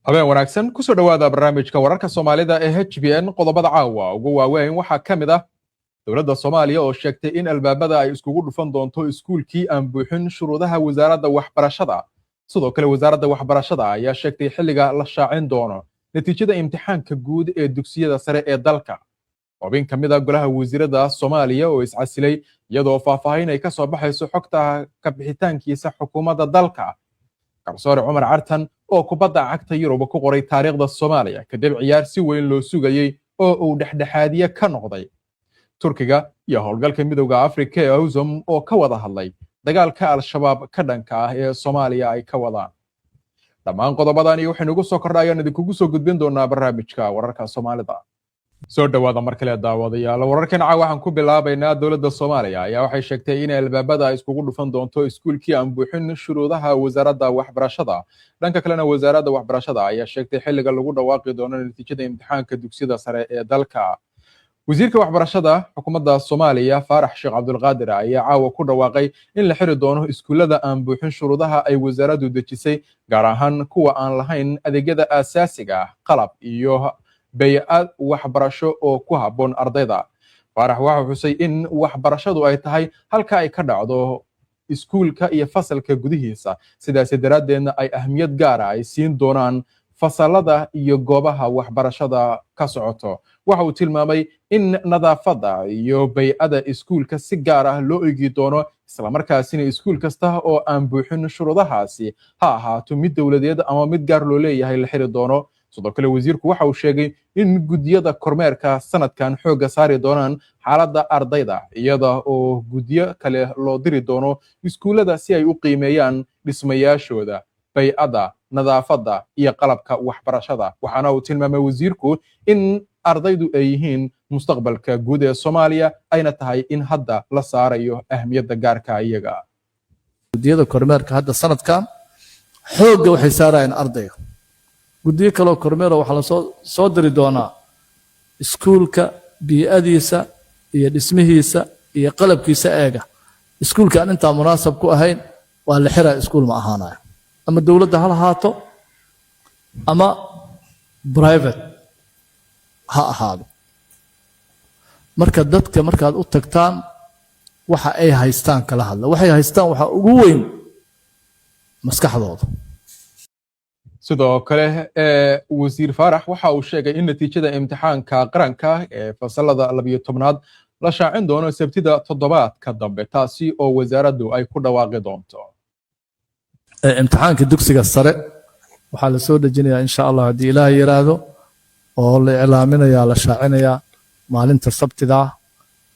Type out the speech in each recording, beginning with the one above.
habeen wanaagsan ku soo dhawaada barnaamijka wararka Soomaalida ee HBN qodobada caawa ugu waaweyn waxa kamid ah dawladda Soomaaliya oo sheegtay in albaabada ay iskugu dhufan doonto iskuulkii aan buuxin shuruudaha wasaaradda waxbarashada sidoo kale wasaaradda waxbarashada ayaa sheegtay xilliga la shaacin doono natiijada imtixaanka guud ee dugsiyada sare ee dalka xubin kamid ah golaha wasiirada Soomaaliya oo iscasilay iyadoo faahfaahin ay ka soo baxayso xogta ka bixitaankiisa xukuumadda dalka Garsoore Cumar Cartan oo kubadda cagta Yurub ku qoray taariikhda Soomaaliya kadib ciyaar si weyn loo sugayay oo uu dhexdhexaadiye ka noqday Turkiga iyo howlgalka midowga Afrika ee AUZOM oo ka wada hadlay dagaalka al-shabaab ka dhanka ah ee Soomaaliya ay ka wadaan dhammaan qodobadani waxaynu ugu soo kordhayaan idinku soo gudbin doonaa barnaamijka wararka Soomaalida soo dhawaada mar kale daawadayaal wararkan waxaan ku bilaabaynaa dawladda Soomaaliya ayaa waxay sheegtay in albaabada ay iskugu dhufan doonto iskuulkii aan buuxin shuruudaha wasaaradda waxbarashada dhanka kalena wasaaradda waxbarashada ayaa sheegtay xilliga lagu dhawaaqi doono natiijada imtixaanka dugsiyada sare ee dalka wasiirka waxbarashada xukuumadda Soomaaliya Faarax Sheekh Cabdulqaadir ayaa caawa ku dhawaaqay in la xiri doono iskuulada aan buuxin shuruudaha ay wasaaraddu dejisay gaar ahaan kuwa aan lahayn adeegyada aasaasiga qalab iyo bay'ad waxbarasho oo ku haboon ardayda Faarax waxa xusay in waxbarashadu ay tahay halka ay ka dhacdo iskuulka iyo fasalka gudihiisa sidaas daraadeedna ay ahmiyad gaar ah ay siin doonaan fasalada iyo goobaha waxbarashada ka socoto waxa uu tilmaamay in nadaafada iyo bay'ada iskuulka si gaar ah loo eegi doono isla markaasina iskuul kasta oo aan buuxin shuruudahaasi ha ahaato mid dawladeed ama mid gaar loo leeyahay la xiri doono sidoo kale wasiirku waxa uu sheegay in gudiyada kormeerka sanadkan xooga saari doonaan xaaladda ardayda iyada oo gudiyo kale loo diri doono iskuulada si ay u qiimeeyaan dhismayaashooda bay'ada nadaafada iyo qalabka waxbarashada waxaana uu tilmaamay wasiirku in ardaydu ay yihiin mustaqbalka guud ee Soomaaliya ayna tahay in hadda la saarayo ahmiyadda gaarka iyaga gudiyada kormeerka hadda sanadkan xooga waxay saarayaan ardayga gudiyo kale oo kormeer waxa la soo diri doonaa iskuulka bi'adiisa iyo dhismihiisa iyo qalabkiisa eega iskuulka aan inta munaasab ku ahayn waa la xiraa iskuul ma ahaanayo ama dawladda hal haato ama private ha ahaado marka dadka markaad u tagtaan waxa ay haystaan kala hadla waxay haystaan waxa ugu weyn maskaxdooda sidoo kale wasiir Faarax waxa uu sheegay in natiijada imtixaanka qaranka ee fasalada 12aad la shaacin doono Sabtida toddobaadka dambe taasi oo wasaaraddu ay ku dhawaaqi doonto imtixaanka dugsiga sare waxa la soo dejinayaa insha Allah hadii Ilaahay yiraahdo oo la iclaaminayaa la shaacinayaa maalinta Sabtida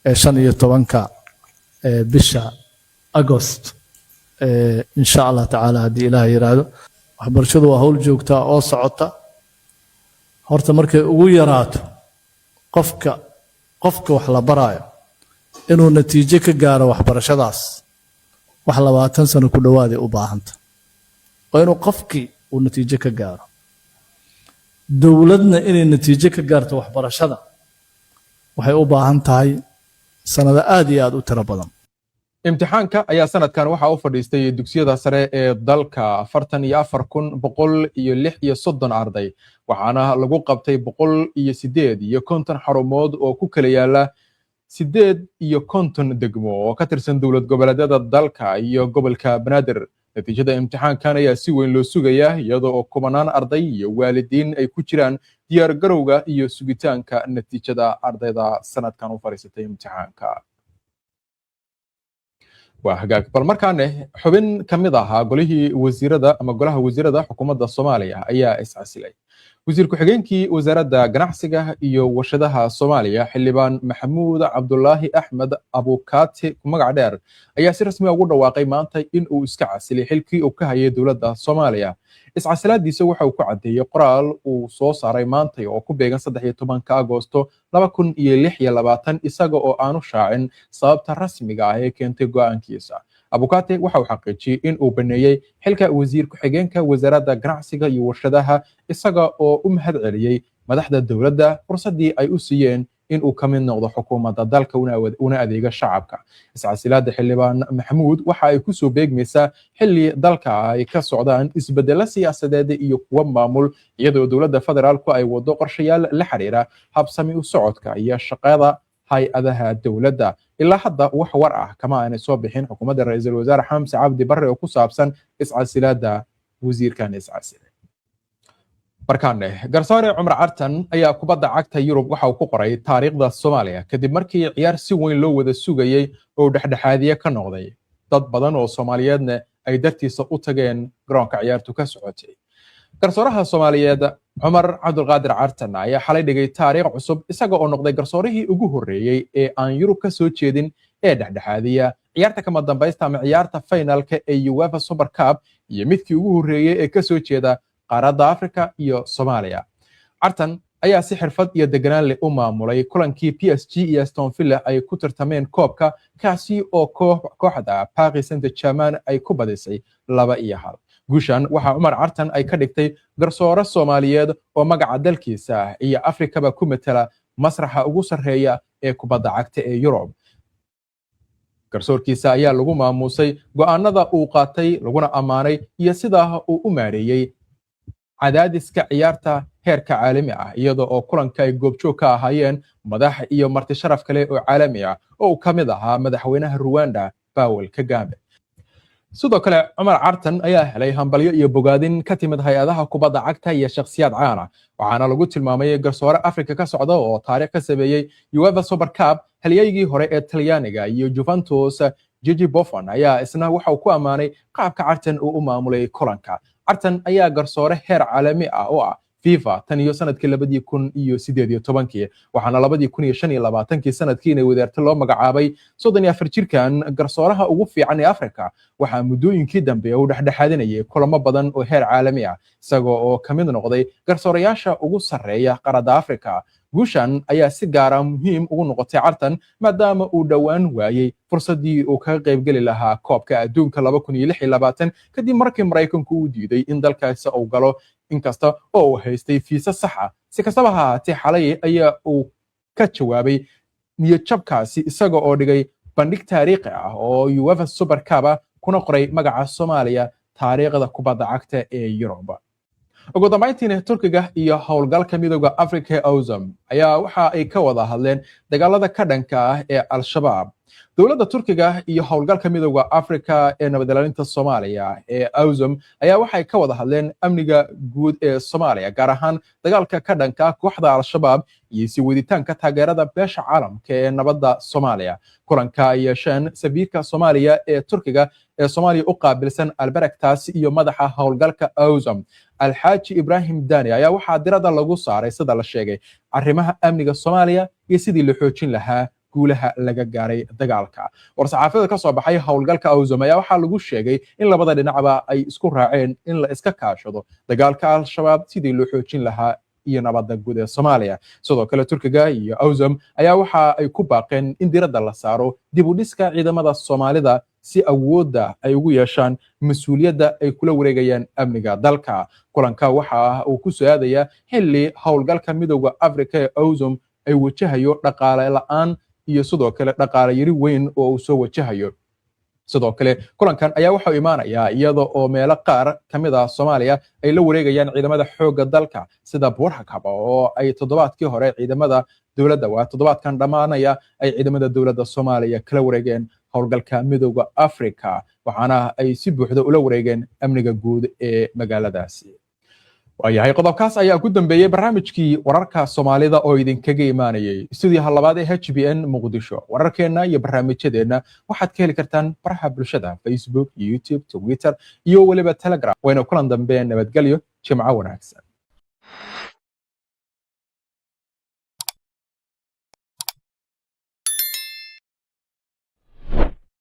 ee 15ka bisha August insha Allah taala hadii Ilaahay yiraahdo waxbarashadu waa hawl joogta oo socota horta markay ugu yaraato qofka wax la barayo inuu natiijo ka gaaro waxbarashadaas wax 20 sano ku dhawaad u baahanta oo inuu qofkii uu natiijo ka gaaro dawladna inay natiijo ka gaarto waxbarashada waxay u baahan tahay sanado aad iyo aad u tiro badan imtixaanka ayaa sanadkan waxa uu fadhiistay dugsiyada sare ee dalka 44136 arday waxaana lagu qabtay 108 xarumood oo ku kala yaala 8 degmo oo ka tirsan dawlad goboleedyada dalka iyo gobolka Banaadir natiijada imtixaankan ayaa si weyn loo sugayaa iyadoo kumanaan arday iyo waalidiin ay ku jiraan diyaar garowga iyo sugitaanka natiijada ardayda sanadkan u fariisatay imtixaanka وهجاك بالمركانة حبين كمدها قوله وزيرة أما قولها وزيرة حكومة الصومالية أي إسعاسلي وزير كحجينكي وزارة جناحسجة إيو وشدها الصومالية حلبان محمود عبد الله أحمد أبو كاتي مقعدير أي سير رسمي أقول واقعي ما أنت إن إسعاسلي حلكي أو كهي دولة الصومالية إسعاسلات دي سوحة وكعدي قرال وصوص ريمانتي أو كوبيجان صدحية 8 أغسطس لما كن يلحيا لباتن إساقو أو آنو شاعن صابت الرسمي هي كنت قوان كيسا أبوكاتي waxa uu xaqiijiyay in uu baneeyay xilka wasiir ku xigeenka wasaaradda ganacsiga iyo warshadaha isaga oo u mahad celiyay madaxda dawladda fursadii ay u siiyeen inuu ka mid noqdo xukuumadda dalka una adeega shacabka. Iscasilaadda xildhibaan Maxamuud waxa ay ku soo beegmaysaa xilli dalka ay ka socdaan isbeddello siyaasadeed iyo kuwa maamul, iyadoo dowladda federaalku ay wado qorshayaal la xiriira habsami u socodka iyo shaqada hay-adaha dowladda. ilaa hadda wax war ah kama aanay soo bixin xukuumadda ra'iisul wasaare Xamse Cabdi Barre oo ku saabsan iscasilaadda wasiirkan iscasilay. markaane garsoore Cumar Cartan ayaa kubadda cagta Yurub waxa uu ku qoray taariikhda Soomaaliya kadib markii ciyaar si weyn loo wada sugayay oo dhexdhexaadiye ka noqday. dad badan oo Soomaaliyeedna ay dartiisa u tageen garoonka ciyaartu ka socotay. garsooraha Soomaaliyeed Cumar Cabdulqaadir Cartan ayaa xalay dhigay taariikh cusub isaga oo noqday garsoorihii ugu horreeyay ee aan Yurub ka soo jeedin ee dhexdhexaadiya ciyaarta kama dambaysta ama ciyaarta finalka ee UEFA Super Cup iyo midkii ugu horreeyay ee ka soo jeeda qaaradda Afrika iyo Soomaaliya. Cartan ayaa si xirfad iyo deganaan leh u maamulay kulankii PSG iyo Aston Villa ay ku tartameen koobka kaasi oo kooxda Paris Saint-Germain ay ku badisay 2-1. guushan waxa Cumar Cartan ay ka dhigtay garsoore Soomaaliyeed oo magaca dalkiisa iyo Afrikaba ku metela masraxa ugu sarreeya ee kubadda cagta ee Yurub. garsoorkiisa ayaa lagu maamusay go'aanada uu qaatay laguna amaanay iyo sida uu u maareeyay cadaadiska ciyaarta heerka caalami ah iyadoo oo kulanka ay goobjoog ka ahaayeen madax iyo marti sharaf kale oo caalami ah oo ka mid ahaa madaxweynaha Rwanda Paul Kagame. sidoo kale Cumar Cartan ayaa helay hambalyo iyo bogaadin ka timid hay'adaha kubadda cagta iyo shakhsiyaad caan ah waxaana lagu tilmaamay garsoore Afrika ka socda oo taariikh ka sameeyay UEFA Super Cup. halyeygii hore ee Talyaaniga iyo Juventus Gigi Buffon ayaa isna waxa uu ku amaanay qaabka Cartan uu u maamulay kulanka. Cartan ayaa garsoore heer caalami ah oo ah FIFA tan iyo sanadkii 2018 waxaana 2025 sanadkiina wadaarta loo magacaabay 34 jirkan garsooraha ugu fiican ee Afrika. waxaa muddooyinkii dambe uu dhexdhexaadinayay kulamo badan oo heer caalami ah isagoo oo ka mid noqday garsoorayaasha ugu sarreeya qaaradda Afrika. guushan ayaa si gaar ah muhiim ugu noqotay Cartan maadaama uu dhowaan waayay fursadii uu kaga qaybgeli lahaa koobka adduunka 2026 kadib markii Mareykanku uu diiday in dalkaasi uu galo inkasta oo uu haystay fiisa sax ah. si kastaba ha ahaatee xalay ayaa uu ka jawaabay niyad jabkaasi isaga oo dhigay bandhig taariikhi ah oo UEFA Super Cup kuna qoray magaca Soomaaliya taariikhda kubadda cagta ee Yurub. ugu dambeyntiina Turkiga iyo howlgalka midowga Afrika ee AUZUM ayaa waxa ay ka wada hadleen dagaalada ka dhanka ah ee Al-Shabaab. dowladda Turkiga iyo howlgalka midowga Afrika ee nabadgelyalinta Soomaaliya ee AUZUM ayaa waxay ka wada hadleen amniga guud ee Soomaaliya gaar ahaan dagaalka ka dhanka kooxda Al-Shabaab iyo si waditaanka taageerada beesha caalamka ee nabadda Soomaaliya. kulanka ay yeesheen safiirka Soomaaliya ee Turkiga ee Soomaaliya u qaabilsan Albaraktaas iyo madaxa howlgalka AUZUM Alxaaji Ibrahim Dani ayaa waxaa diradda lagu saaray sida la sheegay arrimaha amniga Soomaaliya iyo sidii la xoojin lahaa guulaha laga gaaray dagaalka. war-saxaafada ka soo baxay howlgalka AUZUM ayaa waxaa lagu sheegay in labada dhinacba ay isku raaceen in la iska kaashado dagaalka Al-Shabaab sidii loo xoojin lahaa iyo nabadda guud ee Soomaaliya. sidoo kale Turkiga iyo AUZUM ayaa waxa ay ku baaqeen in diradda la saaro dib u dhiska ciidamada Soomaalida si awoodda ay ugu yeeshaan mas'uuliyadda ay kula wareegayaan amniga dalka. kulanka waxa uu ku soo aadaya xilli howlgalka midowga Afrika ee AUZUM ay wajahayo dhaqaale la'aan iyo sidoo kale dhaqaale yari weyn oo uu soo wajahayo. sidoo kale kulankan ayaa waxa uu imaanayaa iyada oo meelo qaar kamid ah Soomaaliya ay la wareegayaan ciidamada xoogga dalka sida Buurhakaba oo ay toddobaadkii hore ciidamada dowladda toddobaadkan dhamaanaya ay ciidamada dowladda Soomaaliya kala wareegeen howlgalka midowga Afrika waxaana ay si buuxda ula wareegeen amniga guud ee magaaladaasi. waayahay qodobkaas ayaa ku dambeeyay barnaamijkii wararka Soomaalida oo idinkaga imaanayay studio labaad ee HBN Muqdisho. wararkeena iyo barnaamijyadeena waxaad ka heli kartaan baraha bulshada Facebook, YouTube, Twitter iyo waliba Telegram. wayna kulan dambe nabadgelyo jimco wanaagsan.